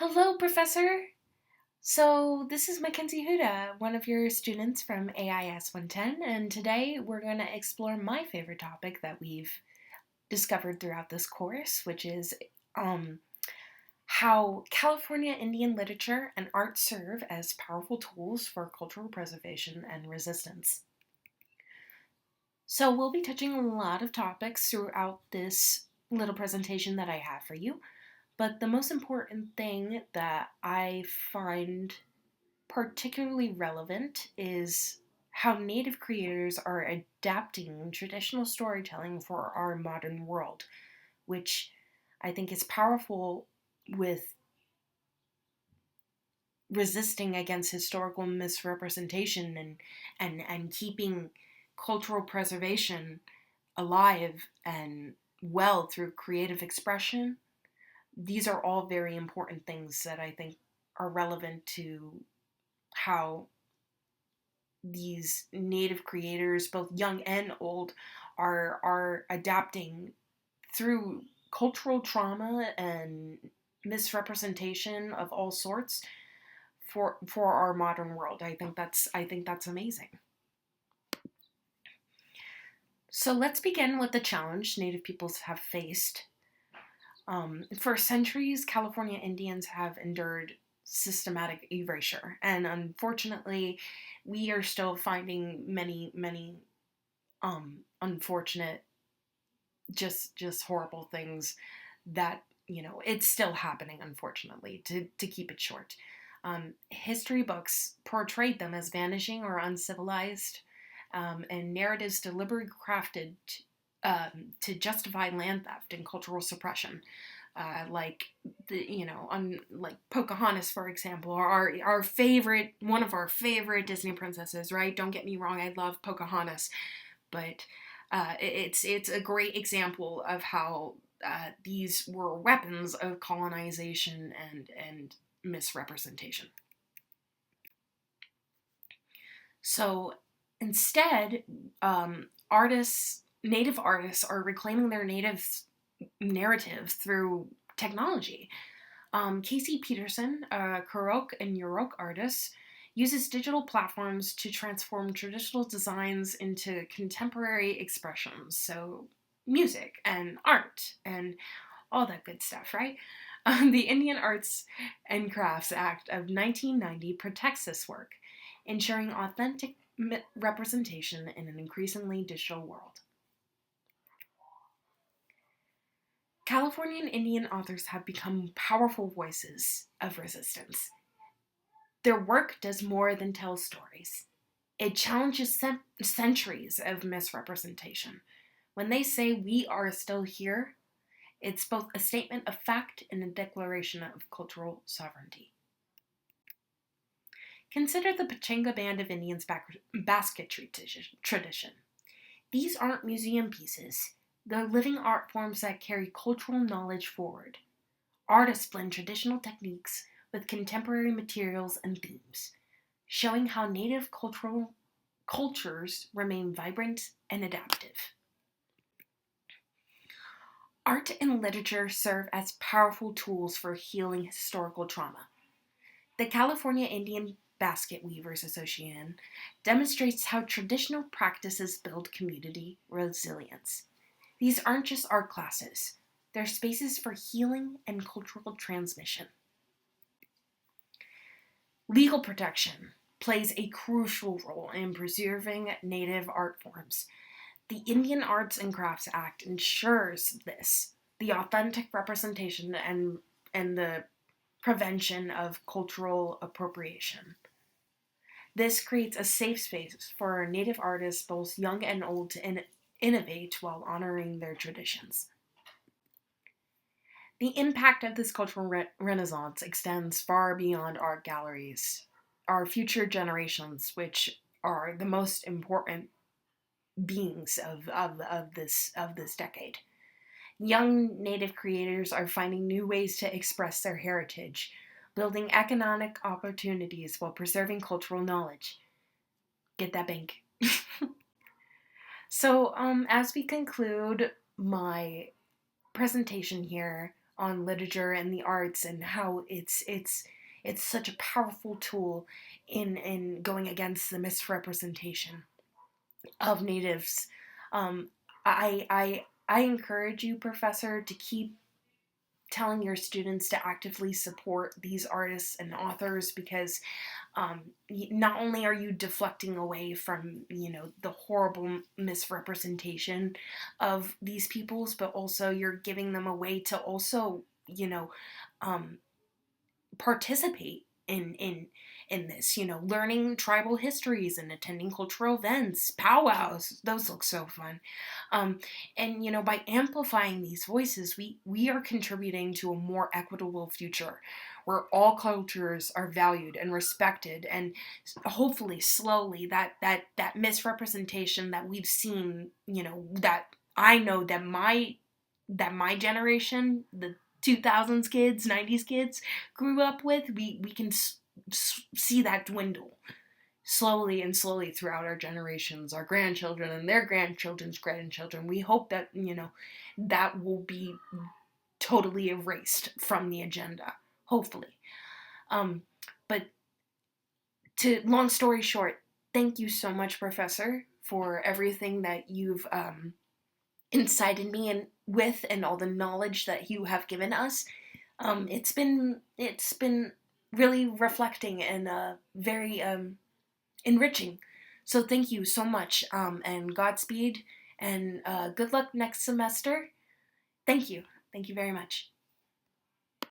Hello, Professor. So, this is Mackenzie Huda, one of your students from AIS 110, and today we're going to explore my favorite topic that we've discovered throughout this course, which is um, how California Indian literature and art serve as powerful tools for cultural preservation and resistance. So, we'll be touching on a lot of topics throughout this little presentation that I have for you. But the most important thing that I find particularly relevant is how Native creators are adapting traditional storytelling for our modern world, which I think is powerful with resisting against historical misrepresentation and keeping cultural preservation alive and well through creative expression. These are all very important things that I think are relevant to how these native creators, both young and old, are adapting through cultural trauma and misrepresentation of all sorts for our modern world. I think that's amazing. So let's begin with the challenge Native peoples have faced. For centuries, California Indians have endured systematic erasure, and unfortunately, we are still finding many unfortunate, just horrible things that it's still happening. Unfortunately, to keep it short, history books portrayed them as vanishing or uncivilized, and narratives deliberately crafted to justify land theft and cultural suppression. Like like Pocahontas, for example, our favorite, one of our favorite Disney princesses, right? Don't get me wrong, I love Pocahontas, but it's a great example of how these were weapons of colonization and misrepresentation. So instead, native artists are reclaiming their native narrative through technology. Casey Peterson, a Kurok and Yurok artist, uses digital platforms to transform traditional designs into contemporary expressions. So, music and art and all that good stuff, right? The Indian Arts and Crafts Act of 1990 protects this work, ensuring authentic representation in an increasingly digital world. Californian Indian authors have become powerful voices of resistance. Their work does more than tell stories. It challenges centuries of misrepresentation. When they say we are still here, it's both a statement of fact and a declaration of cultural sovereignty. Consider the Pachanga Band of Indians basket tradition. These aren't museum pieces. They're living art forms that carry cultural knowledge forward. Artists blend traditional techniques with contemporary materials and themes, showing how native cultures remain vibrant and adaptive. Art and literature serve as powerful tools for healing historical trauma. The California Indian Basket Weavers Association demonstrates how traditional practices build community resilience. These aren't just art classes, they're spaces for healing and cultural transmission. Legal protection plays a crucial role in preserving native art forms. The Indian Arts and Crafts Act ensures this, the authentic representation and the prevention of cultural appropriation. This creates a safe space for Native artists, both young and old, to innovate while honoring their traditions. The impact of this cultural renaissance extends far beyond art galleries. Our future generations, which are the most important beings of this decade. Young Native creators are finding new ways to express their heritage, building economic opportunities while preserving cultural knowledge. Get that bank. So, as we conclude my presentation here, on literature and the arts, and how it's such a powerful tool in going against the misrepresentation of natives. Um, I encourage you, Professor, to keep telling your students to actively support these artists and authors, because not only are you deflecting away from, the horrible misrepresentation of these peoples, but also you're giving them a way to also, um, participate in this, learning tribal histories and attending cultural events, powwows. Those look so fun. um, and by amplifying these voices, we are contributing to a more equitable future where all cultures are valued and respected, and hopefully slowly that misrepresentation that we've seen, that I know that my generation, the 2000s kids, 90s kids grew up with, we can see that dwindle slowly and slowly throughout our generations, our grandchildren and their grandchildren's grandchildren. We hope that, that will be totally erased from the agenda, hopefully. Um, but to long story short, thank you so much, Professor, for everything that you've incited me and with, and all the knowledge that you have given us. It's been really reflecting and very enriching. So thank you so much, and Godspeed, and good luck next semester. Thank you. Thank you very much.